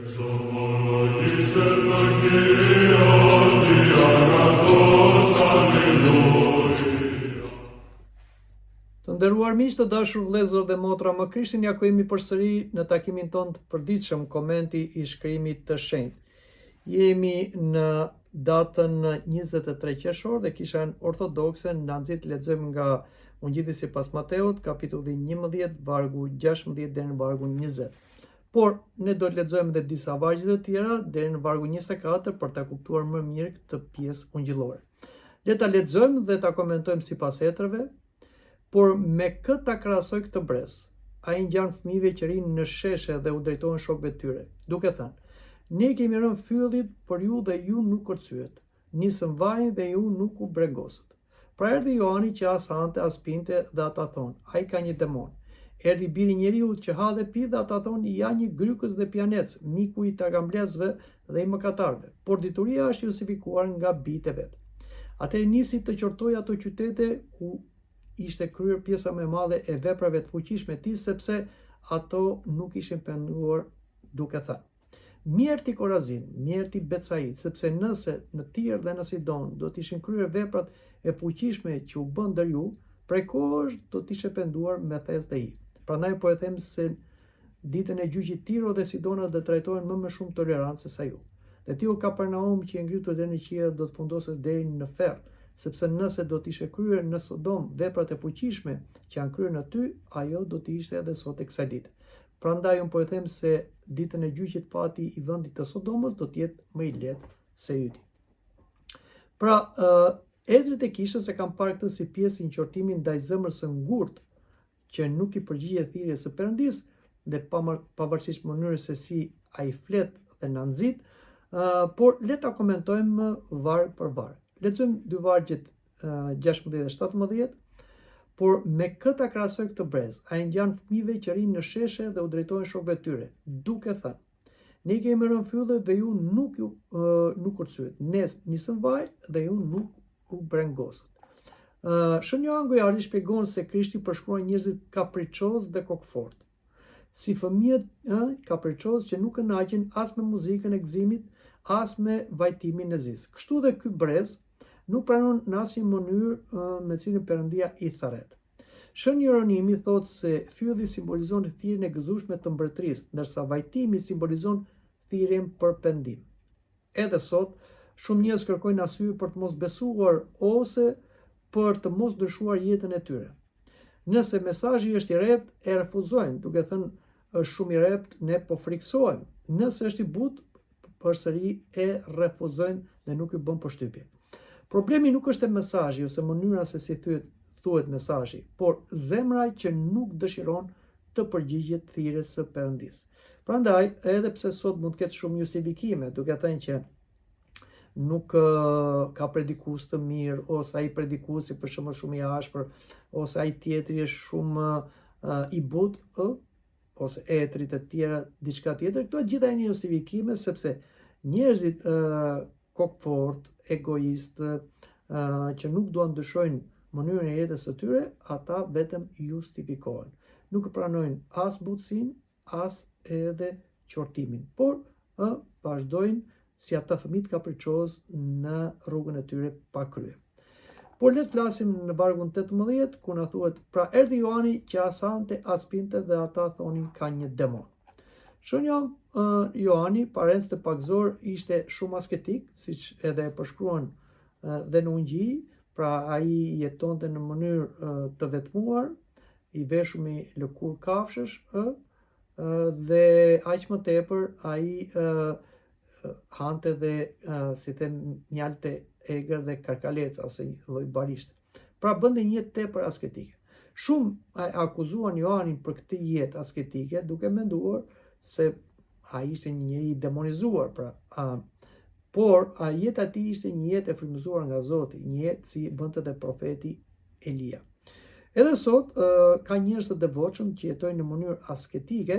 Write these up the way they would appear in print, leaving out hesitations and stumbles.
Të nderuar miq, të dashur vëllezër dhe motra, më Krishtin ja ku jemi përsëri në takimin tonë të përditshëm, komenti i shkrimit të shenjtë. Jemi në datën 23 qershor dhe kisha ortodokse në nxit lexojmë nga Ungjilli sipas Mateut, kapitulli 11, vargu 16 deri në vargu 20. Por ne do të lexojmë edhe disa vargje të tjera deri në vargu 24 për ta kuptuar më mirë këtë pjesë ungjillore. Le ta lexojmë dhe ta komentojmë sipas hetrave. Por me këtë ta krahasoi këtë brez, ai ngjan fëmijëve që rinë në sheshe dhe u drejtohen shokëve të tyre, duke thënë: "Ne kemi rënë fyllit për ju dhe ju nuk kërcyet, nisën vajin dhe ju nuk u bregosët." Pra erdhi Johani që as hante as pinte dhe ata thonë: "Ai ka një demon." Erdhi biri i njeriut që ha dhe pi dhe ata thonë: "Ja një grykës dhe pianec, miku i tagamblezëve dhe i mëkatarëve." Por dituria është justifikuar nga bijtë e vet. Atëherë nisi të qortoi ato qytete ku ishte kryer pjesa më e madhe e veprave të fuqishme të tij, sepse ato nuk ishin penduar, duke thënë: "Mjerti Korazin, mjerti Betsaid, sepse nëse në Tir dhe në Sidon do të ishin kryer veprat e fuqishme që u bën ndër ju, prej kohësh do të ishte penduar me thes dhe hi. Prandaj po e them se ditën e gjyqit Tiro dhe Sidona do trajtohen më shumë tolerancë se sa ju. Dhe ti o Kapernaum që je ngritur deri në qiell do të fundoset deri në ferr, sepse nëse do të ishe kryer në Sodom veprat e fuqishme që janë kryer në ty, ajo do të ishte edhe sot e kësaj dite. Prandaj unë po e them se ditën e gjyqit fati i vendit të Sodomës do të jetë më i lehtë se yti. Pra, edrit e kishës e kanë parë këtë si pjesë në qortimin ndaj zemrës së ngurtë që nuk i përgjigjet thirrjes së Perëndis dhe pavarësisht mënyrës se si ai flet dhe na nxit, por le ta komentojmë varg për varg. Lexojmë dy vargjet 16 dhe 17. Por me këta krahasoi këtë brez, ai ngjan fëmijëve që rinë në sheshe dhe u drejtohen shokëve të tyre, duke thënë: "Ne kemi rënë fyllit dhe ju nuk kërcyet, nisën vaj dhe ju nuk u brengosët." Shën Johan Gojari shpjegon se Krishti përshkruan njerëzit kapriçoz dhe kokfort, si fëmijët kapriçoz që nuk kënaqen as me muzikën e gëzimit, as me vajtimin e zis. Kështu dhe ky brez nuk pranon në asnjë mënyrë me cilën Perëndia i tharret. Shën Jeronimi thotë se fylli simbolizon thirrjen e gëzueshme të mbretërisë, ndërsa vajtimi simbolizon thirrjen për pendim. Edhe sot, shumë njerëz kërkojnë arsye për të mos besuar ose për të mos ndryshuar jetën e tyre. Nëse mesazhi është i rrept, e refuzojnë, duke thënë: "Është shumë i rrept, ne po friksohemi." Nëse është i butë, përsëri e refuzojnë dhe nuk i bën përshtypje. Problemi nuk është mesazhi ose mënyra se si thuhet mesazhi, por zemra që nuk dëshiron të përgjigjet thirrjes së Perëndis. Prandaj, edhe pse sot mund të ketë shumë justifikime, duke thënë që nuk ka predikues të mirë, ose ai predikuesi për shembull shumë i ashpër, ose ai tjetri është shumë i butë, ose etrit e tjera diçka tjetër, këto gjitha janë justifikime sepse njerëzit kokfort, egoist, që nuk duan ndryshojnë mënyrën e jetës së tyre, ata vetëm justifikohen. Nuk pranojnë as butësinë, as edhe qortimin, por vazhdojnë si ata fëmijë kapriçoz në rrugën e tyre pa krye. Por le të flasim në vargun 18, ku na thuhet: "Pra erdhi Johani që as hante as pinte dhe ata thonin ka një demon." Shën Johani, parentës të pakzor, ishte shumë asketik, siç edhe e përshkruan dhe në Ungjil. Pra ai jetonte në mënyrë të vetmuar, i veshur me lëkurë kafshësh, dhe aq më tepër ai hante dhe si them mjalte egër dhe karkaleca ose një lloj barishte. Pra bënte një jetë tepër asketike. Shumë akuzuan Johanin për këtë jetë asketike, duke menduar se ai ishte një njeri i demonizuar, por jeta e tij ishte një jetë e frymëzuar nga Zoti, një jetë si bënte edhe profeti Elia. Edhe sot ka njerëz të devotshëm që jetojnë në mënyrë asketike,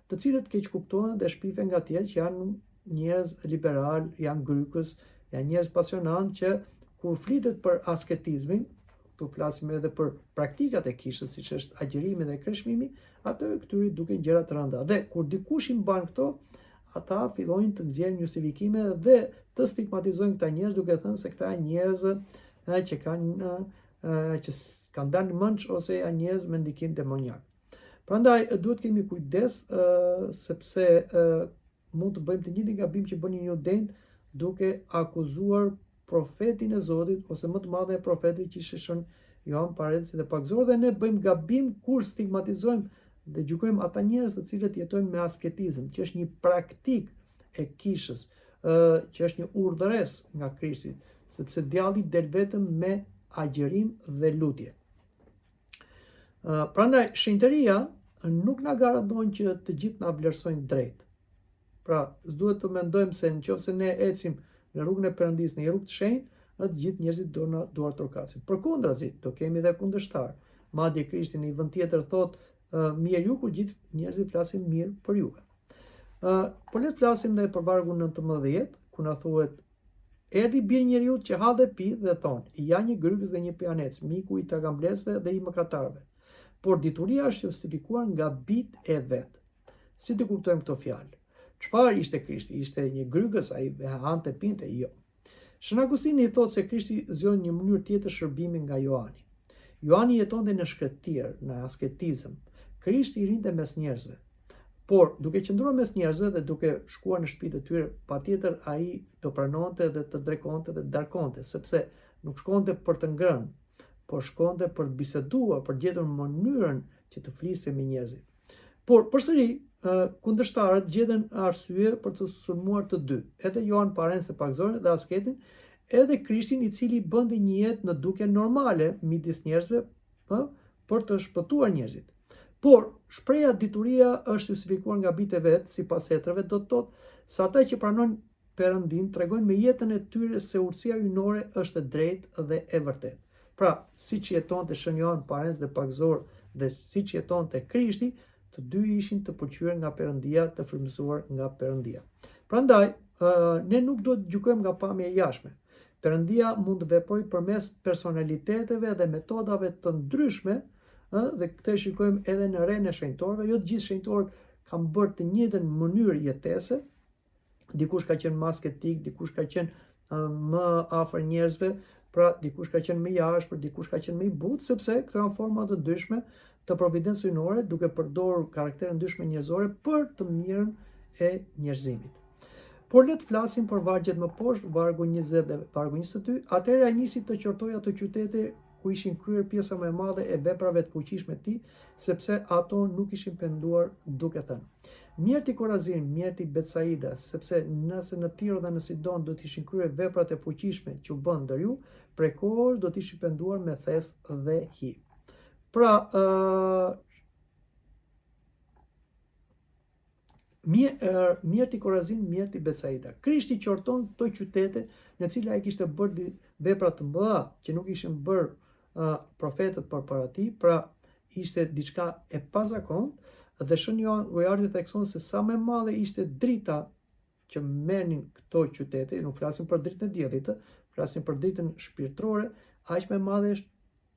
të cilët keq kuptohen dhe shpifen nga tjerë që janë njerëz liberal, janë grykës, janë njerëz pasionant që kur flitet për asketizmin, tu flasim edhe për praktikat e kishës, siç është agjerimi dhe kreshmimi, atë këtyre duken gjëra të rënda. Dhe kur dikush i mban këto, ata fillojnë të nxjerrin justifikime dhe të stigmatizojnë këta njerëz duke thënë se këta njerëz që kanë dalë mënç ose janë njerëz me ndikim demonjak. Prandaj duhet kemi kujdes sepse mund të bëjmë të njëjtin gabim që bënin judejt duke akuzuar profetin e Zotit ose më të madhe e profetëve që ishte Shën Johan Parentesi dhe Pakzor, dhe ne bëjmë gabim kur stigmatizojmë dhe gjykojmë ata njerëz të cilët jetojnë me asketizëm, që është një praktik e kishës, që është një urdhëres nga Krishti, sepse djalli del vetëm me agjerim dhe lutje. Prandaj shenjtëria nuk na garanton që të gjithë na vlerësojnë drejt. Pra, s'duhet të mendojmë se nëse ne ecim në rrugën e Perëndisë, në një rrugë të shenjtë, të gjithë njerëzit do na duartorkasin. Përkundrazi, do kemi dhe kundërshtar. Madje Krishti në një vend tjetër thotë mirë ju kur gjithë njerëzit flasin mirë për juve. Po le të flasim dhe për vargun 19, ku na thuhet: erdhi biri i njeriut që ha dhe pi dhe thonë: ja një grykës dhe një pianec, miku i tagamblesve dhe i mëkatarëve. Por dituria është justifikuar nga bit e vet. Si të kuptojmë këto fjalë? Çfarë ishte Krishti? Ishte një grykës, ai hante pinte? Jo. Shën Agustini i thotë se Krishti zgjon një mënyrë tjetër shërbimi nga Johani. Johani jetonte në shkretir, në asketizëm. Krishti i rinte mes njerëzve. Por duke qëndruar mes njerëzve dhe duke shkuar në shtëpitë e tyre, patjetër ai do pranonte dhe të drekonte dhe të darkonte, sepse nuk shkonte për të ngrënë, por shkonte për të biseduar, për gjetur mënyrën që të fliste me njerëzit. Por përsëri kundërshtarët gjetën arsye për të sulmuar të dy, edhe Johan Parentesi Pakzorin dhe asketin, edhe Krishtin i cili bënte një jetë në duke normale midis njerëzve për të shpëtuar njerëzit. Por shpreha dituria është justifikuar nga bitë e vet, sipas hetrave, do të thotë se ata që pranojnë Perëndin tregojnë me jetën e tyre se urtësia hyjnore është e drejtë dhe e vërtetë. Pra, siç jetonte Shën Johan Parentesi dhe Pakzor dhe siç jetonte Krishti, të dy ishin të pëlqyer nga Perëndia, të frymëzuar nga Perëndia. Prandaj, ne nuk do të gjykojmë nga pamja e jashtme. Perëndia mund të veprojë përmes personaliteteve dhe metodave të ndryshme, dhe këtë shikojmë edhe në rrjen e shenjtorëve. Jo të gjithë shenjtorët kanë bërë të njëjtën mënyrë jetese. Dikush ka qenë më asketik, dikush ka qenë më afër njerëzve, pra dikush ka qenë më i ashpër, dikush ka qenë më i butë, sepse këto janë forma të ndryshme të providencës hyjnore, duke përdorur karaktere ndryshme njerëzore për të mirën e njerëzimit. Por le të flasim për vargjet më poshtë, vargu 20 dhe vargu 22. Atëherë ai nisi të qortoi ato qytete ku ishin kryer pjesa më e madhe e veprave të fuqishme të tij, sepse ato nuk ishin penduar, duke thënë: mjerti Korazin, mjerti Betsaida, sepse nëse në Tiro dhe në Sidon do të ishin kryer veprat e fuqishme që u bën ndër ju, prej kohësh do të ishin penduar me thes dhe hi. Pra, mjerti Korazin, mjerti Betsaida. Krishti qorton këto qytete në cilat ai kishte bërë vepra të mëdha që nuk ishin bërë profetët përpara tij, pra ishte diçka e pazakontë, dhe Shën Johan Gojardit thekson se sa më e madhe ishte drita që merrnin këto qytete, nuk flasim për dritën e diellit, flasim për dritën shpirtërore, aq më e madhe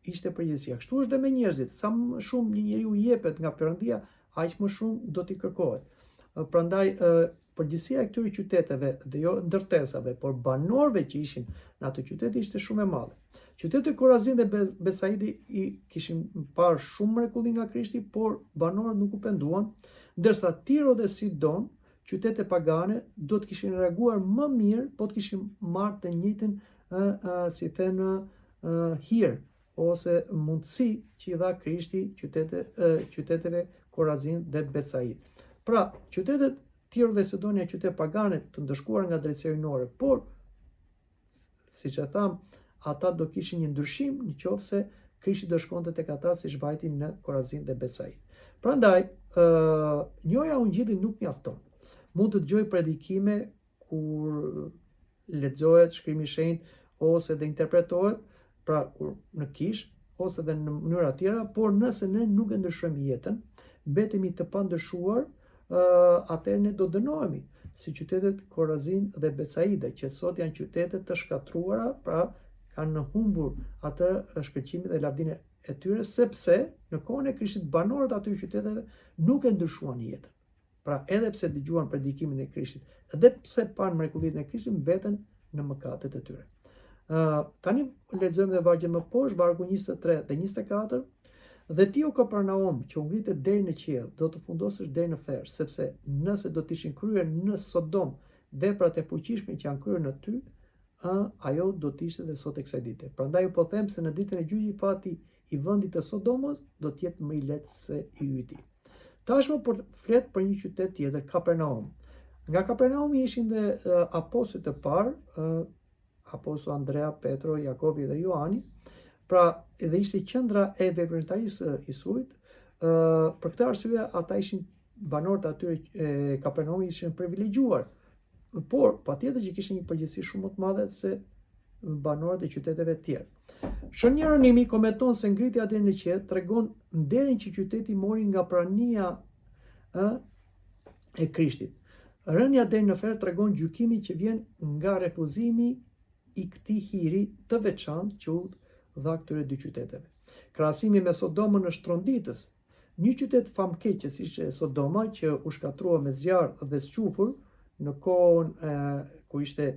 ishte përgjegjësia. Kështu është dhe me njerëzit, sa më shumë një njeriu jepet nga Perëndia, aq më shumë do t'i kërkohet. Prandaj përgjegjësia e këtyre qyteteve dhe jo ndërtesave, por banorëve që ishin në ato qytete ishte shumë e madhe. Qytetet Korazin dhe Betsaidi i kishin parë shumë mrekulli nga Krishti, por banorët nuk u penduan, ndërsa Tiro dhe Sidon, qytete pagane, do të kishin reaguar më mirë, po të kishin marrë të njëjtin, si thënë, hir ose mundësi që i dha Krishti qyteteve Korazin dhe Betsaid. Pra, qytetet Tiro dhe Sidon janë qytete pagane të ndëshkuar nga drejtësia hyjnore, por siç e tham, ata do kishin një ndryshim nëse Krishti do shkonte tek ata siç vajti në Korazin dhe Betsaid. Prandaj, njoja ungjillit nuk mjafton. Mund të dëgjoj predikime kur lexohet shkrimi i shenjtë ose dhe interpretohet, pra kur në kish ose dhe në mënyra tjera, por nëse ne nuk e ndryshojmë jetën, mbetemi të pandëshuar, atëherë ne do dënohemi, si qytetet Korazin dhe Betsaida, që sot janë qytete të shkatruara, pra kanë humbur atë shkëlqimin dhe lavdinë e tyre, sepse në kohën e Krishtit banorët aty qyteteve nuk e ndryshuan jetën. Pra edhe pse dëgjuan predikimin e Krishtit, edhe pse pan mrekullinë e Krishtit, mbeten në mëkatet e tyre. Tani lexojmë dhe vargje më poshtë, vargu 23 dhe 24. Dhe ti o Kapernaum, që u ngritet deri në qiell, do të fundosësh deri në ferr, sepse nëse do të ishin kryer në Sodom veprat e fuqishme që janë kryer në ty, ajo do të ishte dhe sot e kësaj dite. Prandaj po them se në ditën e gjykimit fati i vendit të Sodomës do të jetë më i lehtë se i yti. Tashmë po flet për një qytet tjetër, Kapernaum. Nga Kapernaumi ishin dhe apostujt e parë, apostujt Andrea, Petro, Jakobi dhe Joani. Pra edhe ishte qendra e veprimtarisë së Isuit. Për këtë arsye ata ishin banorët atyre e Kapernaumit ishin privilegjuar, por patjetër që kishin një përgjegjësi shumë më të madhe se banorët e qyteteve të tjera. Shën Jeronimi komenton se ngritja deri në qiell tregon nderin që qyteti mori nga prania e Krishtit. Rënia deri në ferr tregon gjykimin që vjen nga refuzimi i këtij hiri të veçantë që u dha këtyre dy qyteteve. Krahasimi me Sodomën është tronditës. Një qytet famkeq si ishte Sodoma, që u shkatrua me zjarr dhe squfur në kohën ku ishte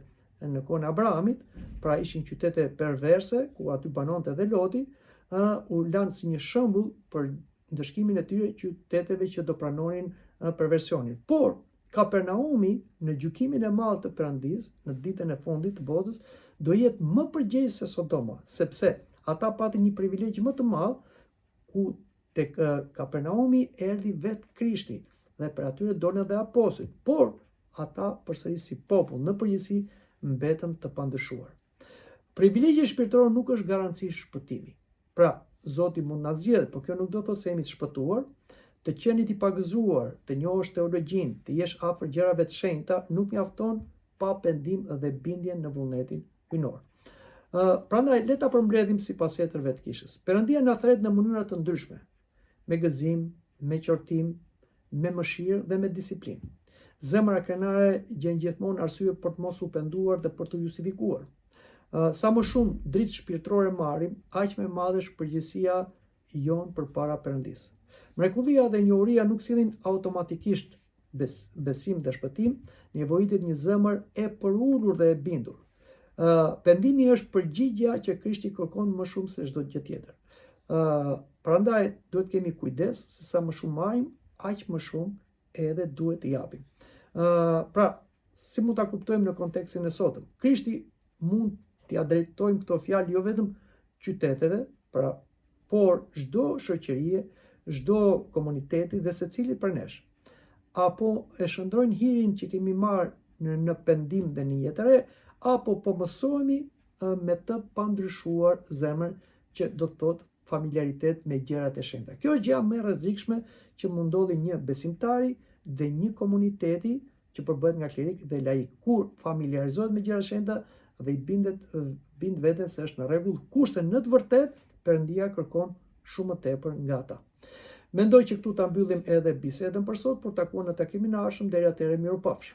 në kohën e Abrahamit, pra ishin qytete perverse ku aty banonte edhe Loti, u lanë si një shembull për ndëshkimin e tyre qyteteve që do pranonin perversionin. Por Kapernaumi në gjykimin e madh të Perëndis, në ditën e fundit të botës, do jetë më përgjegjës se Sodoma, sepse ata patën një privilegj më të madh ku tek Kapernaumi erdhi vetë Krishti dhe për atyre dolën edhe apostujt, por ata përsëri si popull në përgjithësi mbetën të pandëshuar. Privilegji shpirtëror nuk është garanci shpëtimi. Pra, Zoti mund na zgjedhë, por kjo nuk do të thotë se jemi të shpëtuar. Të qenit i pagëzuar, të njohësh teologjinë, të jesh afër gjërave të shenjta, nuk mjafton pa pendim dhe bindje në vullnetin hyjnor. Prandaj le ta përmbledhim sipas hetërve të kishës. Perëndia na thret në mënyra të ndryshme, me gëzim, me qortim, me mëshirë dhe me disiplinë. Zemra krenare gjen gjithmonë arsye për të mos u penduar dhe për të justifikuar. Sa më shumë dritë shpirtërore marrim, aq më e madhe është përgjegjësia jon përpara Perëndisë. Mrekullia dhe njohuria nuk sillin automatikisht besim dhe shpëtim, nevojitet një zemër e përulur dhe e bindur. Pendimi është përgjigjja që Krishti kërkon më shumë se çdo gjë tjetër. Prandaj duhet kemi kujdes se sa më shumë marrim, aq më shumë edhe duhet të japim. Pra, si mund ta kuptojmë në kontekstin e sotëm? Krishti mund t'ia drejtojmë këto fjalë jo vetëm qyteteve, pra, por çdo shoqërie, çdo komuniteti dhe secilit për nesh. Apo e shndrojnë hirin që kemi marrë në pendim dhe në jetë e re, apo po mësohemi me të pandryshuar zemrën, që do të thotë familiaritet me gjërat e shenjta. Kjo është gjëja më e rrezikshme që mund ndodhi një besimtari dhe një komuniteti që përbëhet nga klerik dhe laik. Kur familiarizohet me gjërat e shenjta dhe i bind veten se është në rregull, kurse në të vërtetë Perëndia kërkon shumë më tepër nga ata. Mendoj që këtu ta mbyllim edhe bisedën për sot, por takuam në takimin e ardhshëm. Deri atëherë, mirupafshim.